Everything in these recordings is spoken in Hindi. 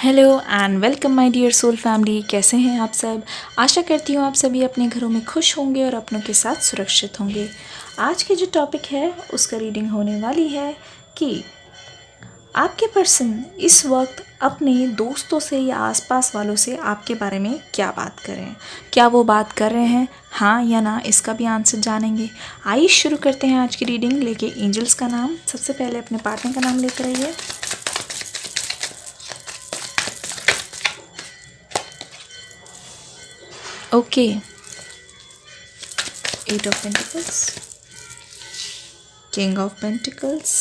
Hello and welcome my dear soul family. कैसे हैं आप सब। आशा करती हूँ आप सभी अपने घरों में खुश होंगे और अपनों के साथ सुरक्षित होंगे। आज की जो टॉपिक है उसका रीडिंग होने वाली है कि आपके पर्सन इस वक्त अपने दोस्तों से या आसपास वालों से आपके बारे में क्या बात कर रहे हैं। क्या वो बात कर रहे हैं, हाँ या ना, इसका भी आंसर जानेंगे। आइए शुरू करते हैं आज की रीडिंग। लेके एंजल्स का नाम, सबसे पहले अपने पार्टनर का नाम लेकर आइए। Okay, 8 of Pentacles, King of Pentacles,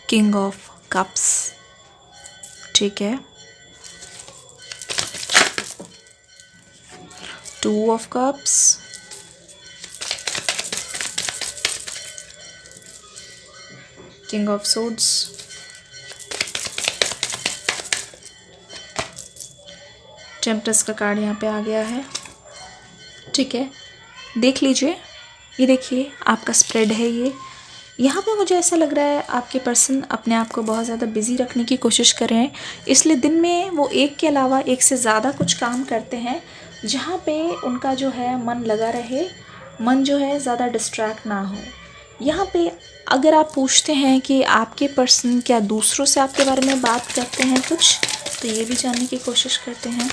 King of Cups, ठीक है, 2 of Cups, King of Swords, टेम्परेस का कार्ड यहाँ पे आ गया है। ठीक है, देख लीजिए, ये देखिए आपका स्प्रेड है ये। यहाँ पे मुझे ऐसा लग रहा है आपके पर्सन अपने आप को बहुत ज़्यादा बिजी रखने की कोशिश कर रहे हैं, इसलिए दिन में वो एक के अलावा एक से ज़्यादा कुछ काम करते हैं जहाँ पे उनका जो है मन लगा रहे, मन जो है ज़्यादा डिस्ट्रैक्ट ना हो। यहाँ पे अगर आप पूछते हैं कि आपके पर्सन क्या दूसरों से आपके बारे में बात करते हैं कुछ, तो ये भी जानने की कोशिश करते हैं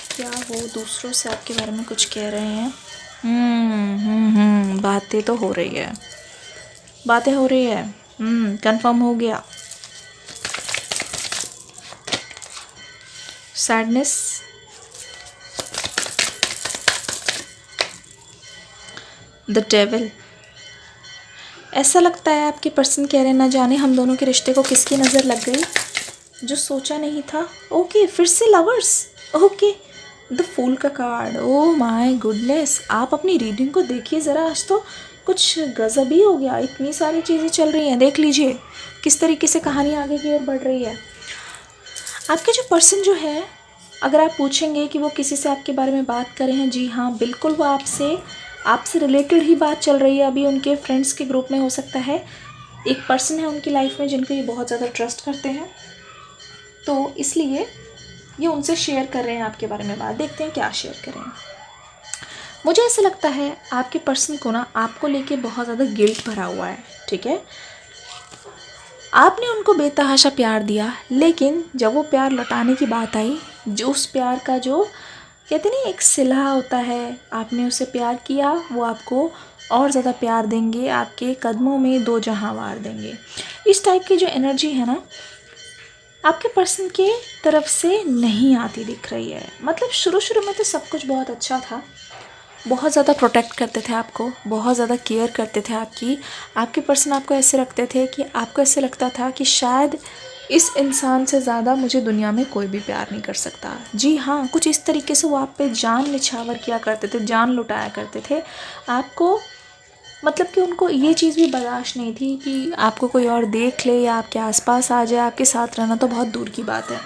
क्या वो दूसरों से आपके बारे में कुछ कह रहे हैं। बातें तो हो रही है, बातें हो रही है। कंफर्म हो गया। Sadness, the devil. ऐसा लगता है आपके पर्सन कह रहे हैं, ना जाने हम दोनों के रिश्ते को किसकी नज़र लग गई जो सोचा नहीं था। ओके, फिर से लवर्स। ओके, द फूल का कार्ड। ओह माय गुडनेस, आप अपनी रीडिंग को देखिए ज़रा, आज तो कुछ गज़ब ही हो गया। इतनी सारी चीज़ें चल रही हैं, देख लीजिए किस तरीके से कहानी आगे की ओर बढ़ रही है। आपके जो पर्सन जो है, अगर आप पूछेंगे कि वो किसी से आपके बारे में बात कर रहे हैं, जी हाँ बिल्कुल, वो आपसे रिलेटेड ही बात चल रही है। अभी उनके फ्रेंड्स के ग्रुप में हो सकता है एक पर्सन है उनकी लाइफ में जिनको ये बहुत ज़्यादा ट्रस्ट करते हैं, तो इसलिए ये उनसे शेयर कर रहे हैं आपके बारे में बात। देखते हैं क्या शेयर कर रहे हैं। मुझे ऐसा लगता है आपके पर्सन को ना आपको लेके बहुत ज़्यादा गिल्ट भरा हुआ है। ठीक है, आपने उनको बेतहाशा प्यार दिया, लेकिन जब वो प्यार लौटाने की बात आई, जो उस प्यार का जो कहते नहीं एक सिला होता है, आपने उससे प्यार किया, वो आपको और ज़्यादा प्यार देंगे, आपके कदमों में दो जहां वार देंगे। इस टाइप की जो एनर्जी है ना आपके पर्सन के तरफ से नहीं आती दिख रही है। मतलब शुरू में तो सब कुछ बहुत अच्छा था, बहुत ज़्यादा प्रोटेक्ट करते थे आपको, बहुत ज़्यादा केयर करते थे आपकी। आपके पर्सन आपको ऐसे रखते थे कि आपको ऐसे लगता था कि शायद इस इंसान से ज़्यादा मुझे दुनिया में कोई भी प्यार नहीं कर सकता। जी हाँ, कुछ इस तरीके से वो आप पे जान निछावर किया करते थे, जान लुटाया करते थे आपको। मतलब कि उनको ये चीज़ भी बर्दाश्त नहीं थी कि आपको कोई और देख ले या आपके आसपास आ जाए, आपके साथ रहना तो बहुत दूर की बात है।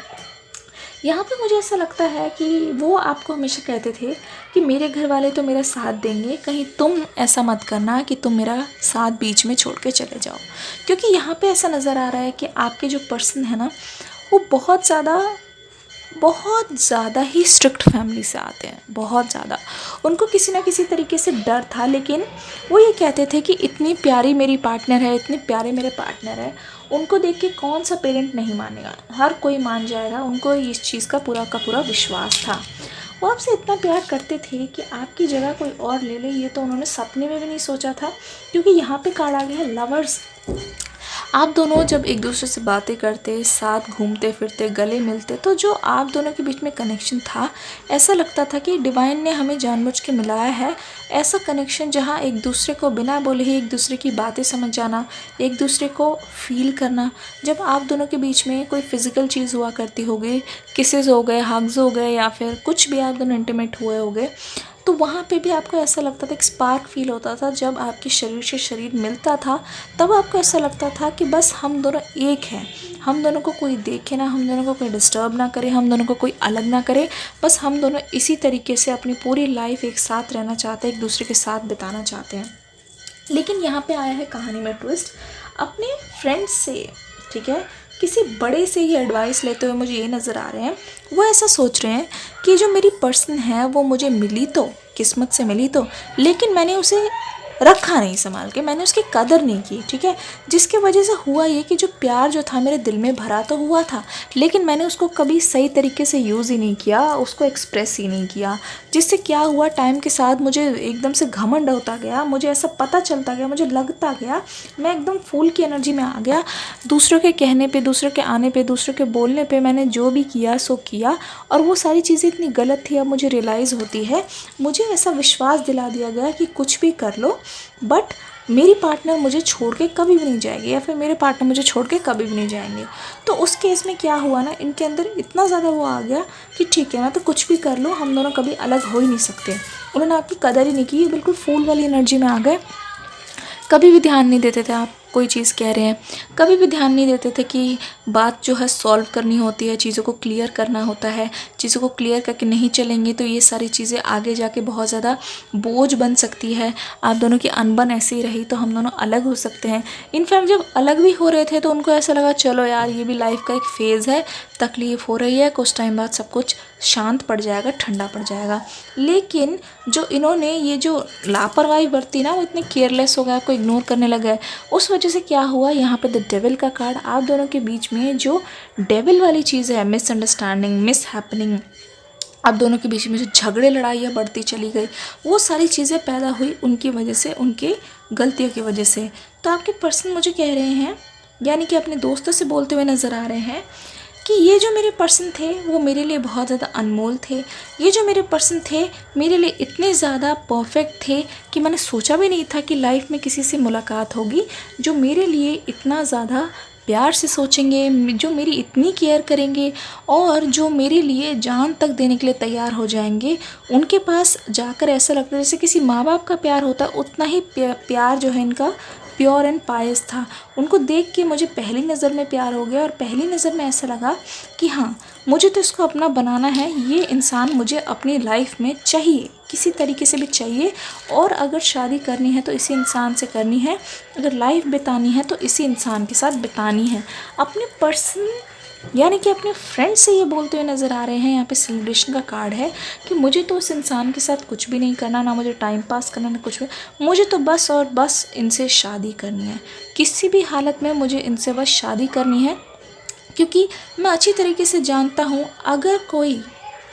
यहाँ पे मुझे ऐसा लगता है कि वो आपको हमेशा कहते थे कि मेरे घर वाले तो मेरा साथ देंगे, कहीं तुम ऐसा मत करना कि तुम मेरा साथ बीच में छोड़ के चले जाओ। क्योंकि यहाँ पे ऐसा नज़र आ रहा है कि आपके जो पर्सन है ना वो बहुत ज़्यादा ही स्ट्रिक्ट फैमिली से आते हैं, बहुत ज़्यादा। उनको किसी ना किसी तरीके से डर था, लेकिन वो ये कहते थे कि इतनी प्यारी मेरी पार्टनर है, इतने प्यारे मेरे पार्टनर है, उनको देख के कौन सा पेरेंट नहीं मानेगा, हर कोई मान जाएगा। उनको इस चीज़ का पूरा विश्वास था। वो आपसे इतना प्यार करते थे कि आपकी जगह कोई और ले ले, ये तो उन्होंने सपने में भी नहीं सोचा था। क्योंकि यहाँ पे कार्ड आ गया है लवर्स। आप दोनों जब एक दूसरे से बातें करते, साथ घूमते फिरते, गले मिलते, तो जो आप दोनों के बीच में कनेक्शन था, ऐसा लगता था कि डिवाइन ने हमें जानबूझ के मिलाया है। ऐसा कनेक्शन जहाँ एक दूसरे को बिना बोले ही एक दूसरे की बातें समझ जाना, एक दूसरे को फील करना। जब आप दोनों के बीच में कोई फिज़िकल चीज़ हुआ करती होगी, किसेस हो गए, हग्स हो गए, या फिर कुछ भी आप दोनों इंटीमेट हुए होगे, तो वहाँ पे भी आपको ऐसा लगता था, एक स्पार्क फील होता था। जब आपके शरीर से शरीर मिलता था तब आपको ऐसा लगता था कि बस हम दोनों एक हैं, हम दोनों को कोई देखे ना, हम दोनों को कोई डिस्टर्ब ना करे, हम दोनों को कोई अलग ना करे, बस हम दोनों इसी तरीके से अपनी पूरी लाइफ एक साथ रहना चाहते हैं, एक दूसरे के साथ बिताना चाहते हैं। लेकिन यहाँ पे आया है कहानी में ट्विस्ट, अपने फ्रेंड्स से, ठीक है, किसी बड़े से ही एडवाइस लेते हुए मुझे ये नज़र आ रहे हैं। वो ऐसा सोच रहे हैं कि जो मेरी पर्सन है वो मुझे मिली तो, किस्मत से मिली तो, लेकिन मैंने उसे रखा नहीं संभाल के, मैंने उसकी कदर नहीं की, ठीक है। जिसकी वजह से हुआ ये कि जो प्यार जो था मेरे दिल में भरा तो हुआ था, लेकिन मैंने उसको कभी सही तरीके से यूज़ ही नहीं किया, उसको एक्सप्रेस ही नहीं किया। जिससे क्या हुआ, टाइम के साथ मुझे एकदम से घमंड होता गया, मुझे ऐसा पता चलता गया, मुझे लगता गया, मैं एकदम फूल की एनर्जी में आ गया। दूसरों के कहने पे, दूसरों के आने पे, दूसरों के बोलने पे मैंने जो भी किया सो किया, और वो सारी चीज़ें इतनी गलत थी। अब मुझे रियलाइज़ होती है, मुझे ऐसा विश्वास दिला दिया गया कि कुछ भी कर लो, बट मेरी पार्टनर मुझे छोड़ के कभी भी नहीं जाएगी, या फिर मेरे पार्टनर मुझे छोड़ के कभी भी नहीं जाएंगे। तो उस केस में क्या हुआ ना, इनके अंदर इतना ज़्यादा वो आ गया कि ठीक है, मैं तो कुछ भी कर लूँ, हम दोनों कभी अलग हो ही नहीं सकते। उन्होंने आपकी कदर ही नहीं की, बिल्कुल फूल वाली एनर्जी में आ गए। कभी भी ध्यान नहीं देते थे आप कोई चीज़ कह रहे हैं, कभी भी ध्यान नहीं देते थे कि बात जो है सॉल्व करनी होती है, चीज़ों को क्लियर करना होता है। चीज़ों को क्लियर करके नहीं चलेंगे तो ये सारी चीज़ें आगे जाके बहुत ज़्यादा बोझ बन सकती है। आप दोनों की अनबन ऐसी ही रही तो हम दोनों अलग हो सकते हैं। इनफैक्ट जब अलग भी हो रहे थे तो उनको ऐसा लगा चलो यार ये भी लाइफ का एक फ़ेज़ है, तकलीफ़ हो रही है, कुछ टाइम बाद सब कुछ शांत पड़ जाएगा, ठंडा पड़ जाएगा। लेकिन जो इन्होंने ये जो लापरवाही बरती ना, वो इतने केयरलेस हो गए, आपको इग्नोर करने लगे। उस वजह से क्या हुआ, यहाँ पे द डेविल का कार्ड, आप दोनों के बीच में जो डेविल वाली चीज़ है, मिसअंडरस्टैंडिंग, मिस हैपनिंग, आप दोनों के बीच में जो झगड़े लड़ाइयाँ बढ़ती चली गई, वो सारी चीज़ें पैदा हुई उनकी वजह से, उनकी गलतियों की वजह से। तो आपके पर्सन मुझे कह रहे हैं, यानी कि अपने दोस्तों से बोलते हुए नज़र आ रहे हैं कि ये जो मेरे पर्सन थे वो मेरे लिए बहुत ज़्यादा अनमोल थे। ये जो मेरे पर्सन थे मेरे लिए इतने ज़्यादा परफेक्ट थे कि मैंने सोचा भी नहीं था कि लाइफ में किसी से मुलाकात होगी जो मेरे लिए इतना ज़्यादा प्यार से सोचेंगे, जो मेरी इतनी केयर करेंगे, और जो मेरे लिए जान तक देने के लिए तैयार हो जाएंगे। उनके पास जाकर ऐसा लगता है जैसे किसी माँ बाप का प्यार होता है, उतना ही प्यार जो है इनका प्योर एंड पायस था। उनको देख के मुझे पहली नज़र में प्यार हो गया, और पहली नज़र में ऐसा लगा कि हाँ, मुझे तो इसको अपना बनाना है, ये इंसान मुझे अपनी लाइफ में चाहिए, किसी तरीके से भी चाहिए। और अगर शादी करनी है तो इसी इंसान से करनी है, अगर लाइफ बितानी है तो इसी इंसान के साथ बितानी है। अपने पर्सन यानी कि अपने फ्रेंड से ये बोलते हुए नज़र आ रहे हैं। यहाँ पे सेलिब्रेशन का कार्ड है कि मुझे तो उस इंसान के साथ कुछ भी नहीं करना, ना मुझे टाइम पास करना, ना कुछ भी, मुझे तो बस और बस इनसे शादी करनी है। किसी भी हालत में मुझे इनसे बस शादी करनी है, क्योंकि मैं अच्छी तरीके से जानता हूँ अगर कोई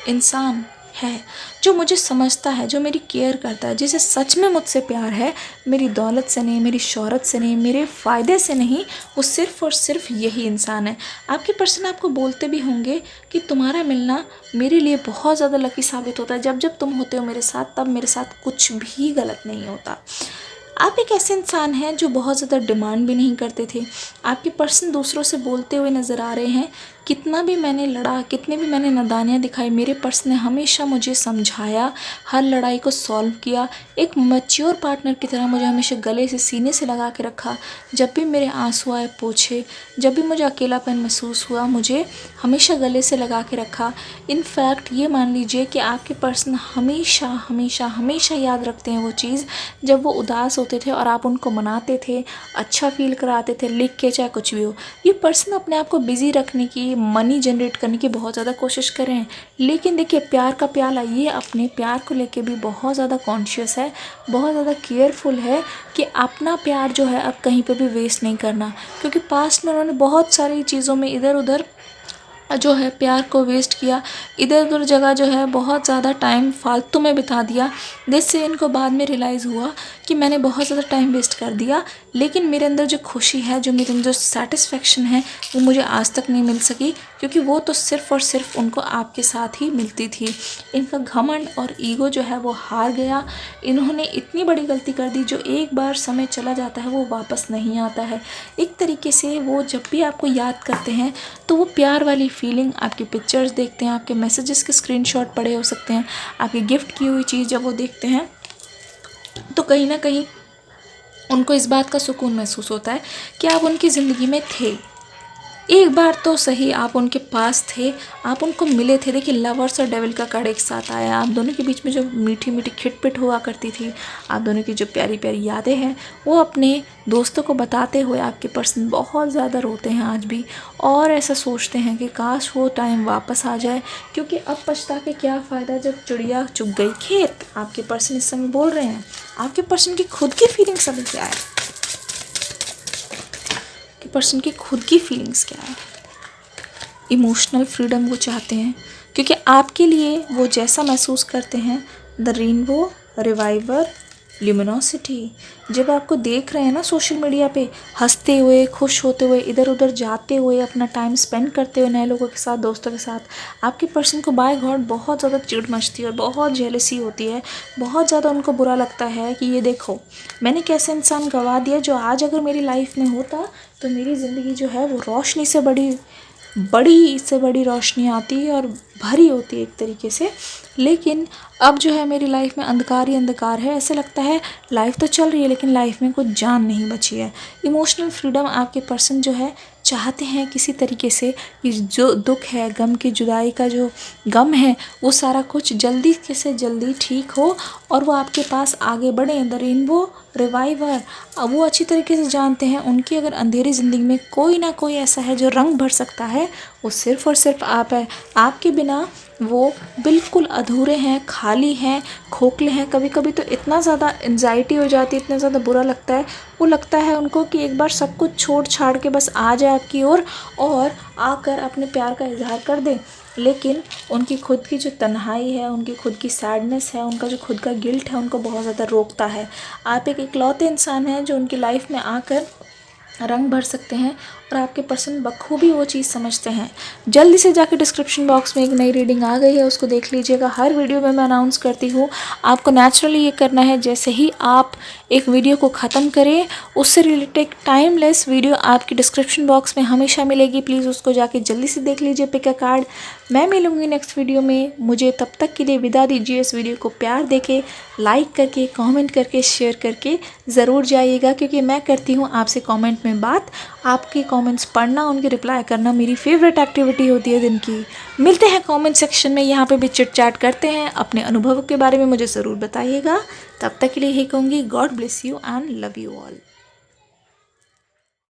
इंसान है जो मुझे समझता है, जो मेरी केयर करता है, जिसे सच में मुझसे प्यार है, मेरी दौलत से नहीं, मेरी शोहरत से नहीं, मेरे फ़ायदे से नहीं, वो सिर्फ़ और सिर्फ यही इंसान है। आपके पर्सन आपको बोलते भी होंगे कि तुम्हारा मिलना मेरे लिए बहुत ज़्यादा लकी साबित होता है। जब जब तुम होते हो मेरे साथ, तब मेरे साथ कुछ भी गलत नहीं होता। आप एक ऐसे इंसान हैं जो बहुत ज़्यादा डिमांड भी नहीं करते थे। आपके पर्सन दूसरों से बोलते हुए नज़र आ रहे हैं, कितना भी मैंने लड़ा, कितने भी मैंने नादानियाँ दिखाई, मेरे पर्सन ने हमेशा मुझे समझाया, हर लड़ाई को सॉल्व किया। एक मैच्योर पार्टनर की तरह मुझे हमेशा गले से, सीने से लगा के रखा। जब भी मेरे आंसू आए पोंछे, जब भी मुझे अकेलापन महसूस हुआ, मुझे हमेशा गले से लगा के रखा। इनफैक्ट ये मान लीजिए कि आपके पर्सन हमेशा हमेशा हमेशा याद रखते हैं वो चीज़, जब वो उदास होते थे और आप उनको मनाते थे, अच्छा फील कराते थे, लिख के चाहे कुछ भी हो। ये पर्सन अपने आप को बिज़ी रखने की, मनी जनरेट करने की बहुत ज़्यादा कोशिश कर रहे हैं, लेकिन देखिए प्यार का प्याला, ये अपने प्यार को लेके भी बहुत ज़्यादा कॉन्शियस है, बहुत ज़्यादा केयरफुल है कि अपना प्यार जो है अब कहीं पे भी वेस्ट नहीं करना। क्योंकि पास्ट में उन्होंने बहुत सारी चीज़ों में इधर उधर जो है प्यार को वेस्ट किया, इधर उधर जगह जो है बहुत ज़्यादा टाइम फालतू में बिता दिया, जिससे इनको बाद में रियलाइज़ हुआ कि मैंने बहुत ज़्यादा टाइम वेस्ट कर दिया, लेकिन मेरे अंदर जो खुशी है, जो मेरे अंदर जो सेटिस्फेक्शन है, वो मुझे आज तक नहीं मिल सकी, क्योंकि वो तो सिर्फ़ और सिर्फ उनको आपके साथ ही मिलती थी। इनका घमंड और ईगो जो है वो हार गया। इन्होंने इतनी बड़ी गलती कर दी, जो एक बार समय चला जाता है वो वापस नहीं आता है। एक तरीके से वो जब भी आपको याद करते हैं तो वो प्यार वाली फीलिंग, आपकी पिक्चर्स देखते हैं, आपके मैसेजेस के स्क्रीनशॉट पड़े हो सकते हैं, आपकी गिफ्ट की हुई चीज़ जब वो देखते हैं तो कहीं ना कहीं उनको इस बात का सुकून महसूस होता है कि आप उनकी ज़िंदगी में थे। एक बार तो सही आप उनके पास थे, आप उनको मिले थे। देखिए लवर्स और डेविल का कार्ड एक साथ आया, आप दोनों के बीच में जो मीठी मीठी खिटपिट हुआ करती थी, आप दोनों की जो प्यारी प्यारी यादें हैं, वो अपने दोस्तों को बताते हुए आपके पर्सन बहुत ज़्यादा रोते हैं आज भी, और ऐसा सोचते हैं कि काश वो टाइम वापस आ जाए, क्योंकि अब पछता के क्या फ़ायदा जब चिड़िया चुग गई खेत। आपके पर्सन इस समय बोल रहे हैं। आपके पर्सन की खुद की फीलिंग्स अभी क्या है, पर्सन की खुद की फीलिंग्स क्या है। इमोशनल फ्रीडम वो चाहते हैं, क्योंकि आपके लिए वो जैसा महसूस करते हैं, द रेनबो रिवाइवर ल्यूमिनोसिटी। जब आपको देख रहे हैं ना सोशल मीडिया पे हंसते हुए, खुश होते हुए, इधर उधर जाते हुए, अपना टाइम स्पेंड करते हुए नए लोगों के साथ, दोस्तों के साथ, आपके पर्सन को बाय गॉड बहुत ज़्यादा चिढ़ मचती है और बहुत जेलसी होती है। बहुत ज़्यादा उनको बुरा लगता है कि ये देखो मैंने कैसे इंसान गंवा दिया जो आज अगर मेरी लाइफ में होता तो मेरी ज़िंदगी जो है वो रोशनी से बड़ी रोशनी आती है और भरी होती है एक तरीके से। लेकिन अब जो है मेरी लाइफ में अंधकार ही अंधकार है। ऐसे लगता है लाइफ तो चल रही है लेकिन लाइफ में कुछ जान नहीं बची है। इमोशनल फ्रीडम आपके पर्सन जो है चाहते हैं किसी तरीके से कि जो दुख है, गम की जुदाई का जो गम है, वो सारा कुछ जल्दी से जल्दी ठीक हो और वो आपके पास आगे बढ़ें। द रेनबो रिवाइवर, वो अच्छी तरीके से जानते हैं उनकी अगर अंधेरी ज़िंदगी में कोई ना कोई ऐसा है जो रंग भर सकता है, वो सिर्फ़ और सिर्फ आप है। आपके बिना वो बिल्कुल अधूरे हैं, खाली हैं, खोखले हैं। कभी कभी तो इतना ज़्यादा एंजाइटी हो जाती है, इतना ज़्यादा बुरा लगता है, वो लगता है उनको कि एक बार सब कुछ छोड़ छाड़ के बस आ जाए आपकी ओर और आकर अपने प्यार का इजहार कर दें। लेकिन उनकी खुद की जो तन्हाई है, उनकी खुद की सैडनेस है, उनका जो खुद का गिल्ट है, उनको बहुत ज़्यादा रोकता है। आप एक इकलौते इंसान हैं जो उनकी लाइफ में आकर रंग भर सकते हैं और आपके पर्सन बखूबी वो चीज़ समझते हैं। जल्दी से जाके डिस्क्रिप्शन बॉक्स में एक नई रीडिंग आ गई है, उसको देख लीजिएगा। हर वीडियो में मैं अनाउंस करती हूँ, आपको नेचुरली ये करना है। जैसे ही आप एक वीडियो को ख़त्म करें, उससे रिलेटेड टाइमलेस वीडियो आपकी डिस्क्रिप्शन बॉक्स में हमेशा मिलेगी। प्लीज़ उसको जाके जल्दी से देख लीजिए, पिक अ कार्ड। मैं मिलूँगी नेक्स्ट वीडियो में। मुझे तब तक के लिए विदा दीजिए। इस वीडियो को प्यार देके, लाइक करके, कमेंट करके, शेयर करके ज़रूर जाइएगा, क्योंकि मैं करती हूँ आपसे कमेंट में बात। आपके कमेंट्स पढ़ना, उनके रिप्लाई करना मेरी फेवरेट एक्टिविटी होती है दिन की। मिलते हैं कमेंट सेक्शन में, यहाँ पे भी चिट चैट करते हैं। अपने अनुभव के बारे में मुझे ज़रूर बताइएगा। तब तक के लिए यही कहूँगी, God bless you and love you all.